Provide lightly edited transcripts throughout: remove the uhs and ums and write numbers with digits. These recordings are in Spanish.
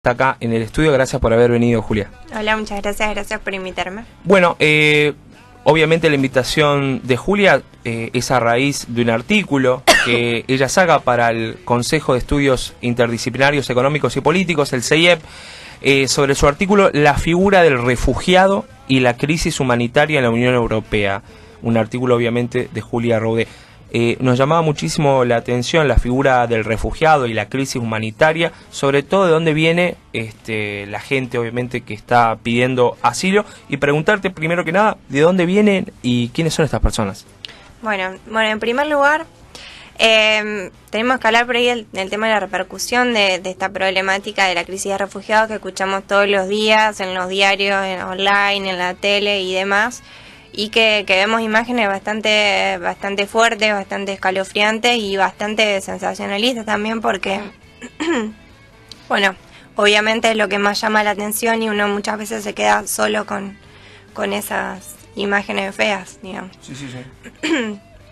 Está acá en el estudio. Gracias por haber venido, Julia. Hola, muchas gracias, gracias por invitarme. Bueno, obviamente la invitación de Julia es a raíz de un artículo que ella saca para el Consejo de Estudios Interdisciplinarios Económicos y Políticos, el CEIEP, sobre su artículo La figura del refugiado y la crisis humanitaria en la Unión Europea. Un artículo obviamente de Julia Roudé. Nos llamaba muchísimo la atención la figura del refugiado y la crisis humanitaria, sobre todo de dónde viene la gente obviamente que está pidiendo asilo, y preguntarte primero que nada de dónde vienen y quiénes son estas personas. Bueno, en primer lugar tenemos que hablar por ahí del tema de la repercusión de esta problemática de la crisis de refugiados que escuchamos todos los días en los diarios, online, en la tele y demás. Y que vemos imágenes bastante fuertes, bastante escalofriantes y bastante sensacionalistas también porque, bueno, obviamente es lo que más llama la atención y uno muchas veces se queda solo con esas imágenes feas, digamos. Sí.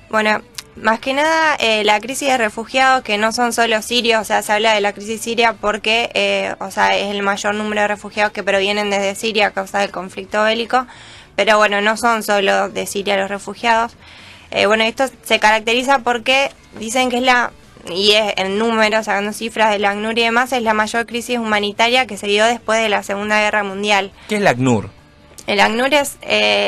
Bueno, más que nada la crisis de refugiados, que no son solo sirios, o sea, se habla de la crisis siria porque, es el mayor número de refugiados que provienen desde Siria a causa del conflicto bélico. Pero bueno, no son solo de Siria los refugiados. Esto se caracteriza porque dicen que es en números, sacando cifras del ACNUR y demás, es la mayor crisis humanitaria que se dio después de la Segunda Guerra Mundial. ¿Qué es la ACNUR? El ACNUR es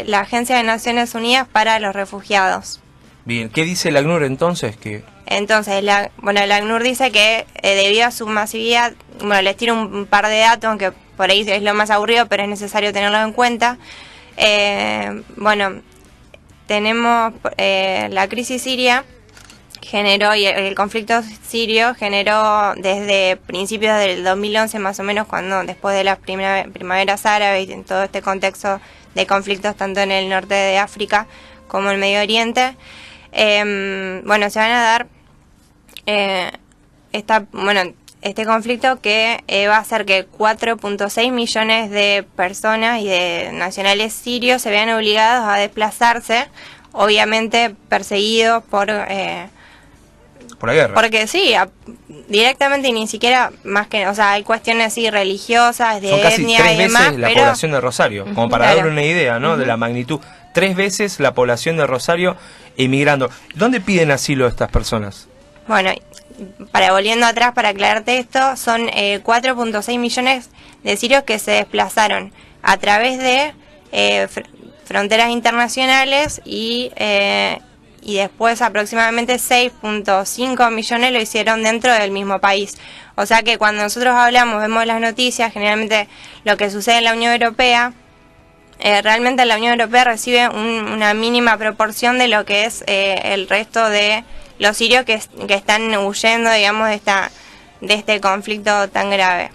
la Agencia de Naciones Unidas para los Refugiados. Bien, ¿qué dice el ACNUR entonces? Entonces, el ACNUR dice que debido a su masividad, les tiro un par de datos, aunque por ahí es lo más aburrido, pero es necesario tenerlo en cuenta. Tenemos la crisis siria generó, y el conflicto sirio generó desde principios del 2011 más o menos, cuando después de las primaveras árabes y en todo este contexto de conflictos tanto en el norte de África como en el Medio Oriente, se van a dar este conflicto que va a hacer que 4.6 millones de personas y de nacionales sirios se vean obligados a desplazarse, obviamente perseguidos por la guerra. Porque sí, directamente, y ni siquiera más que, hay cuestiones así religiosas, de son casi etnia 3 y veces demás, la población de Rosario, como para darle una idea, ¿no? De la magnitud. 3 veces la población de Rosario emigrando. ¿Dónde piden asilo estas personas? Bueno, volviendo atrás para aclararte esto, son 4.6 millones de sirios que se desplazaron a través de fronteras internacionales y después aproximadamente 6.5 millones lo hicieron dentro del mismo país. O sea que cuando nosotros vemos las noticias, generalmente lo que sucede en la Unión Europea, realmente la Unión Europea recibe una mínima proporción de lo que es el resto de los sirios que están huyendo, digamos, de este conflicto tan grave.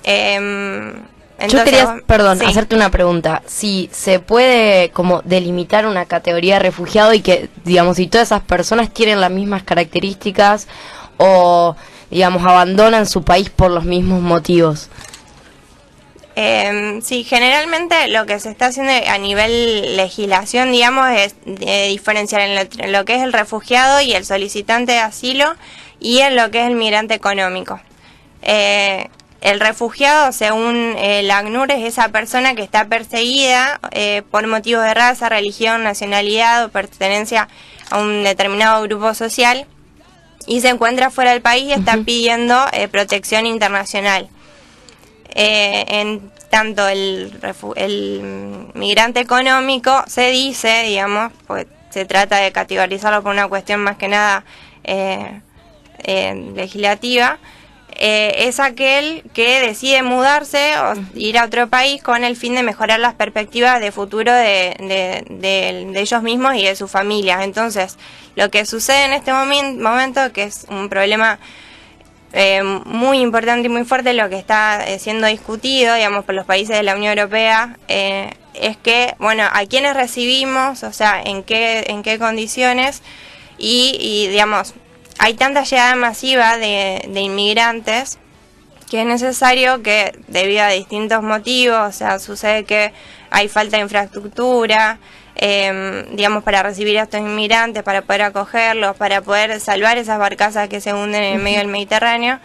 Yo quería, hacerte una pregunta. Si se puede como delimitar una categoría de refugiado y que, digamos, si todas esas personas tienen las mismas características o, digamos, abandonan su país por los mismos motivos. Sí, generalmente lo que se está haciendo a nivel legislación, digamos, es diferenciar en lo que es el refugiado y el solicitante de asilo y en lo que es el migrante económico. El refugiado, según el ACNUR, es esa persona que está perseguida por motivos de raza, religión, nacionalidad o pertenencia a un determinado grupo social y se encuentra fuera del país y está pidiendo protección internacional. En tanto el migrante económico se dice, digamos, pues se trata de categorizarlo por una cuestión más que nada legislativa, es aquel que decide mudarse o ir a otro país con el fin de mejorar las perspectivas de futuro de ellos mismos y de sus familias. Entonces, lo que sucede en este momento, que es un problema muy importante y muy fuerte, lo que está siendo discutido, digamos, por los países de la Unión Europea, es que, a quienes recibimos, en qué condiciones, y digamos, hay tanta llegada masiva de inmigrantes que es necesario que, debido a distintos motivos, sucede que hay falta de infraestructura, digamos, para recibir a estos inmigrantes, para poder acogerlos, para poder salvar esas barcazas que se hunden en el medio del Mediterráneo.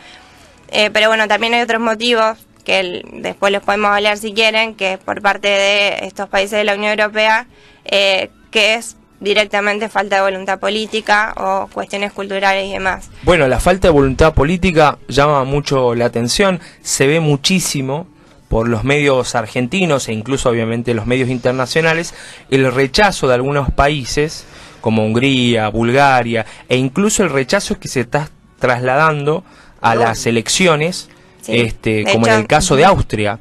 pero bueno, también hay otros motivos que después los podemos hablar si quieren, que por parte de estos países de la Unión Europea, que es directamente falta de voluntad política o cuestiones culturales y demás. Bueno, la falta de voluntad política llama mucho la atención, se ve muchísimo por los medios argentinos e incluso obviamente los medios internacionales, el rechazo de algunos países como Hungría, Bulgaria, e incluso el rechazo que se está trasladando a las elecciones, Sí, como hecho, en el caso de Austria,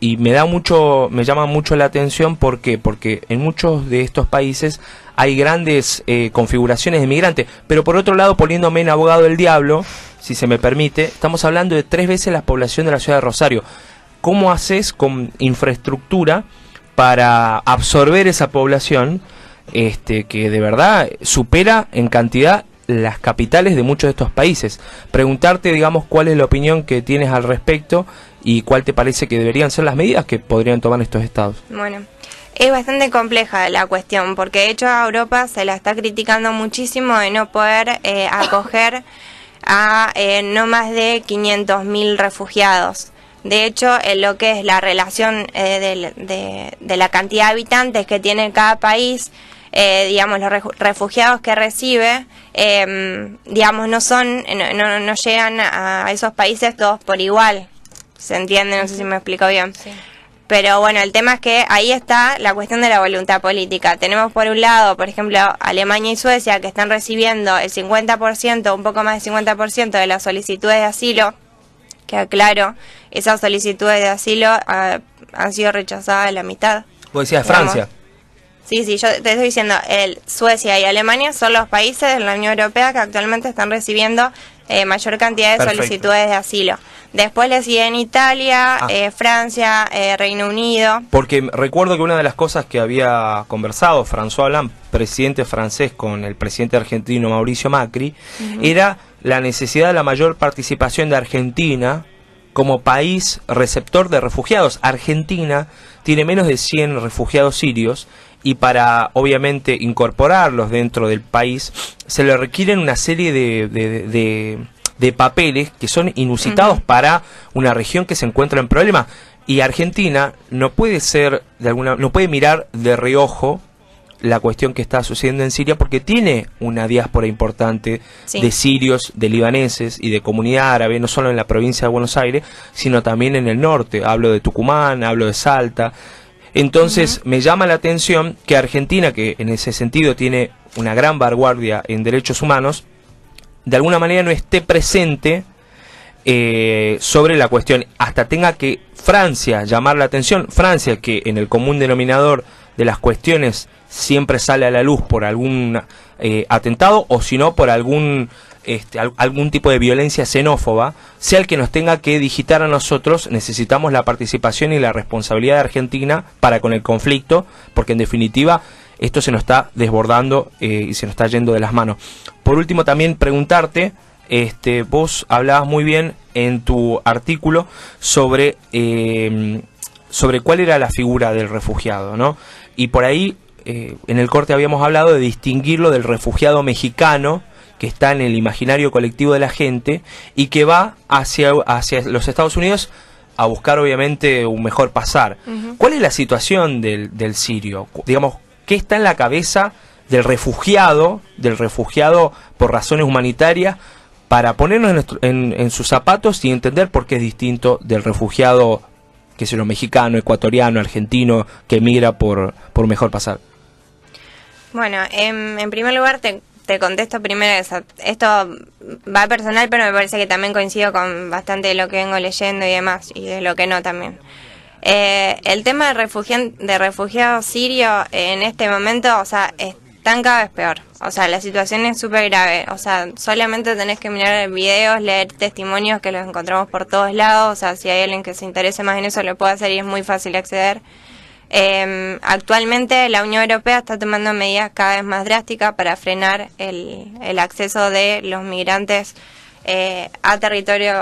y me llama mucho la atención. ¿Por qué? Porque en muchos de estos países hay grandes configuraciones de migrantes, pero por otro lado, poniéndome en abogado del diablo, si se me permite, estamos hablando de 3 veces la población de la ciudad de Rosario. ¿Cómo haces con infraestructura para absorber esa población que de verdad supera en cantidad las capitales de muchos de estos países? Preguntarte, digamos, cuál es la opinión que tienes al respecto y cuál te parece que deberían ser las medidas que podrían tomar estos estados. Bueno, es bastante compleja la cuestión, porque de hecho a Europa se la está criticando muchísimo de no poder acoger a no más de 500.000 refugiados. De hecho, en lo que es la relación de la cantidad de habitantes que tiene cada país, digamos, los refugiados que recibe, digamos, no llegan a esos países todos por igual. ¿Se entiende? No sé si me explico bien. Sí. Pero bueno, el tema es que ahí está la cuestión de la voluntad política. Tenemos por un lado, por ejemplo, Alemania y Suecia, que están recibiendo el 50%, un poco más del 50% de las solicitudes de asilo, que aclaro, esas solicitudes de asilo han sido rechazadas la mitad. Vos decías Francia. Sí, yo te estoy diciendo, Suecia y Alemania son los países de la Unión Europea que actualmente están recibiendo mayor cantidad de Perfecto. solicitudes de asilo. Después le siguen Italia, Francia, Reino Unido. Porque recuerdo que una de las cosas que había conversado François Hollande, presidente francés, con el presidente argentino Mauricio Macri, era la necesidad de la mayor participación de Argentina como país receptor de refugiados. Argentina tiene menos de 100 refugiados sirios y para, obviamente, incorporarlos dentro del país se le requieren una serie de papeles que son inusitados para una región que se encuentra en problemas. Y Argentina no puede no puede mirar de reojo la cuestión que está sucediendo en Siria, porque tiene una diáspora importante de sirios, de libaneses y de comunidad árabe, no solo en la provincia de Buenos Aires, sino también en el norte. Hablo de Tucumán, hablo de Salta. Entonces me llama la atención que Argentina, que en ese sentido tiene una gran vanguardia en derechos humanos, de alguna manera no esté presente sobre la cuestión, hasta tenga que Francia llamar la atención. Francia, que en el común denominador de las cuestiones siempre sale a la luz por algún atentado, o si no por algún tipo de violencia xenófoba, sea el que nos tenga que digitar a nosotros. Necesitamos la participación y la responsabilidad de Argentina para con el conflicto, porque en definitiva esto se nos está desbordando y se nos está yendo de las manos. Por último, también preguntarte, vos hablabas muy bien en tu artículo sobre cuál era la figura del refugiado, ¿no? Y por ahí, en el corte habíamos hablado de distinguirlo del refugiado mexicano, que está en el imaginario colectivo de la gente y que va hacia los Estados Unidos a buscar, obviamente, un mejor pasar. ¿Cuál es la situación del sirio? Digamos, ¿qué está en la cabeza del refugiado por razones humanitarias, para ponernos en sus zapatos y entender por qué es distinto del refugiado, que es lo mexicano, ecuatoriano, argentino, que emigra por mejor pasar? Bueno, en primer lugar te contesto primero eso. Esto va personal, pero me parece que también coincido con bastante de lo que vengo leyendo y demás, y de lo que no también. El tema de refugiados sirios en este momento, o sea, están cada vez peor. O sea, la situación es súper grave. O sea, solamente tenés que mirar videos, leer testimonios, que los encontramos por todos lados. O sea, si hay alguien que se interese más en eso, lo puede hacer y es muy fácil acceder. Actualmente la Unión Europea está tomando medidas cada vez más drásticas para frenar el acceso de los migrantes a territorio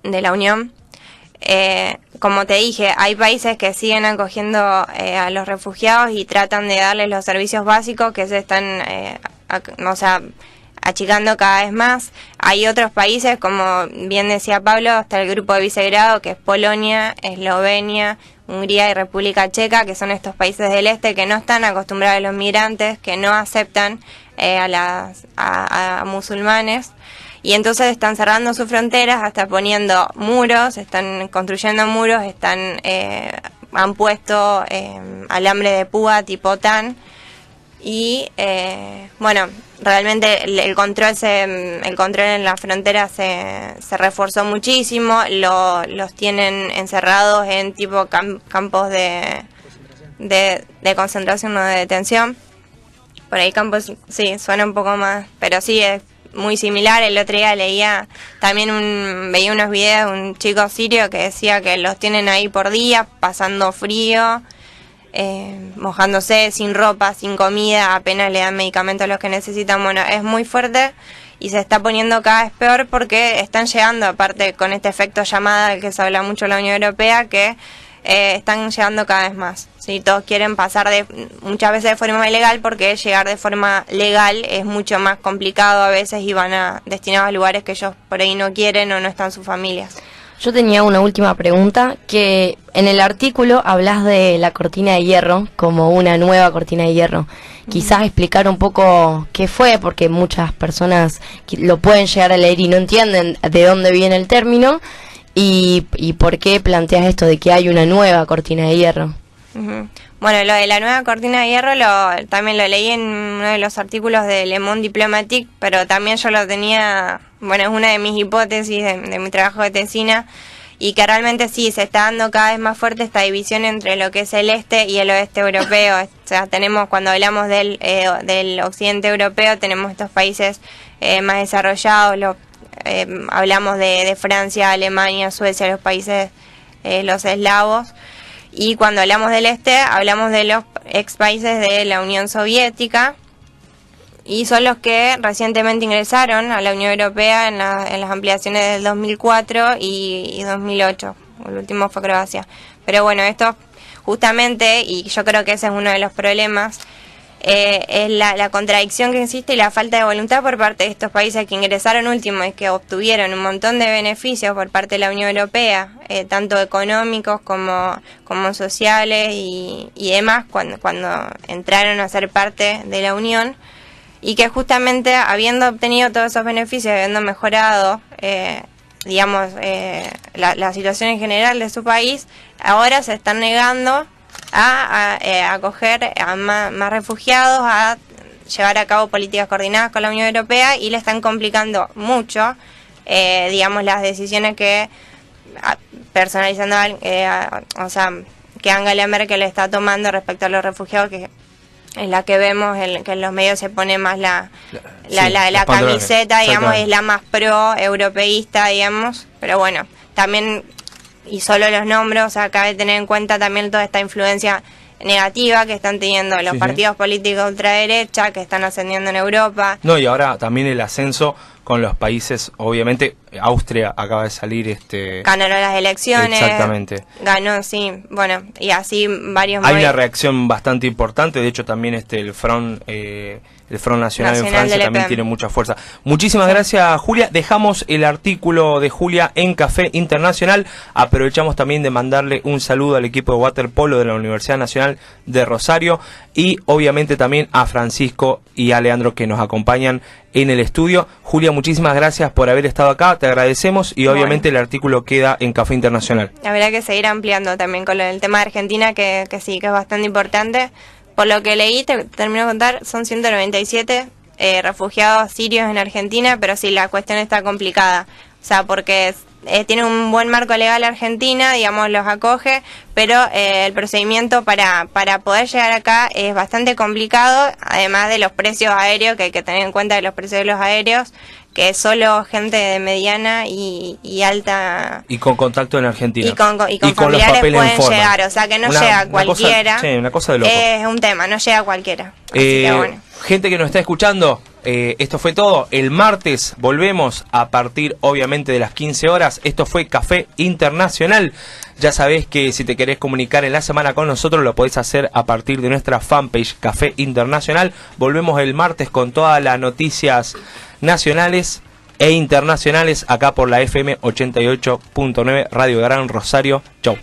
de la Unión. Como te dije, hay países que siguen acogiendo a los refugiados y tratan de darles los servicios básicos que se están, achicando cada vez más. Hay otros países, como bien decía Pablo, hasta el grupo de Visegrado, que es Polonia, Eslovenia, Hungría y República Checa, que son estos países del este que no están acostumbrados a los migrantes, que no aceptan a musulmanes, y entonces están cerrando sus fronteras, hasta poniendo muros, están construyendo muros, han puesto alambre de púa tipo OTAN, y bueno, realmente el control en la frontera se reforzó muchísimo. Los tienen encerrados en tipo campos de concentración o de detención. Por ahí campos, sí, suena un poco más, pero sí, es muy similar. El otro día veía unos videos de un chico sirio que decía que los tienen ahí por días, pasando frío, mojándose, sin ropa, sin comida, apenas le dan medicamentos a los que necesitan. Bueno, es muy fuerte y se está poniendo cada vez peor porque están llegando, aparte con este efecto llamada del que se habla mucho en la Unión Europea, que están llegando cada vez más. ¿Sí? Todos quieren pasar muchas veces de forma ilegal, porque llegar de forma legal es mucho más complicado a veces y van destinados a lugares que ellos por ahí no quieren o no están sus familias. Yo tenía una última pregunta, que en el artículo hablas de la cortina de hierro como una nueva cortina de hierro. Quizás explicar un poco qué fue, porque muchas personas lo pueden llegar a leer y no entienden de dónde viene el término, y por qué planteas esto de que hay una nueva cortina de hierro. Uh-huh. Bueno, lo de la nueva cortina de hierro también lo leí en uno de los artículos de Le Monde Diplomatique, pero también yo lo tenía, bueno, es una de mis hipótesis de mi trabajo de tesina, y que realmente sí, se está dando cada vez más fuerte esta división entre lo que es el este y el oeste europeo. O sea, tenemos, cuando hablamos del occidente europeo, tenemos estos países más desarrollados, hablamos de Francia, Alemania, Suecia, los países, los eslavos. Y cuando hablamos del este, hablamos de los ex países de la Unión Soviética, y son los que recientemente ingresaron a la Unión Europea en las ampliaciones del 2004 y 2008. El último fue Croacia. Pero bueno, esto justamente, y yo creo que ese es uno de los problemas, es la contradicción que existe y la falta de voluntad por parte de estos países que ingresaron último y que obtuvieron un montón de beneficios por parte de la Unión Europea, tanto económicos como sociales y demás, cuando entraron a ser parte de la Unión, y que justamente habiendo obtenido todos esos beneficios, habiendo mejorado la situación en general de su país, ahora se están negando a acoger a más refugiados, a llevar a cabo políticas coordinadas con la Unión Europea, y le están complicando mucho, las decisiones que personalizando, o sea, que Angela Merkel está tomando respecto a los refugiados, que es la que vemos, que en los medios se pone más la camiseta, digamos, es la más pro-europeísta, digamos, pero bueno, también, y solo los nombres, o sea, cabe tener en cuenta también toda esta influencia negativa que están teniendo los partidos políticos de ultraderecha que están ascendiendo en Europa. No, y ahora también el ascenso con los países, obviamente, Austria acaba de salir, ganó las elecciones. Exactamente. Ganó, sí, bueno, y así varios. Hay una reacción bastante importante, de hecho también el Front Nacional en Francia también tiene mucha fuerza. Muchísimas gracias, Julia. Dejamos el artículo de Julia en Café Internacional. Aprovechamos también de mandarle un saludo al equipo de waterpolo de la Universidad Nacional de Rosario, y obviamente también a Francisco y a Leandro, que nos acompañan en el estudio. Julia, muchísimas gracias por haber estado acá, te agradecemos, y obviamente el artículo queda en Café Internacional. Habrá que seguir ampliando también con el tema de Argentina, que sí, que es bastante importante. Por lo que leí, te termino de contar, son 197 refugiados sirios en Argentina, pero sí, la cuestión está complicada. O sea, porque tiene un buen marco legal Argentina, digamos, los acoge, pero el procedimiento para poder llegar acá es bastante complicado, además de los precios aéreos, que hay que tener en cuenta de los precios de los aéreos, que solo gente de mediana y alta... Y con contacto en Argentina. Y con familiares pueden llegar, o sea que no llega cualquiera. Una cosa de loco. Es un tema, no llega cualquiera. Así que bueno. Gente que nos está escuchando, Esto fue todo. El martes volvemos a partir, obviamente, de las 15 horas. Esto fue Café Internacional. Ya sabés que si te querés comunicar en la semana con nosotros, lo podés hacer a partir de nuestra fanpage Café Internacional. Volvemos el martes con todas las noticias nacionales e internacionales acá por la FM 88.9 Radio Gran Rosario. Chau.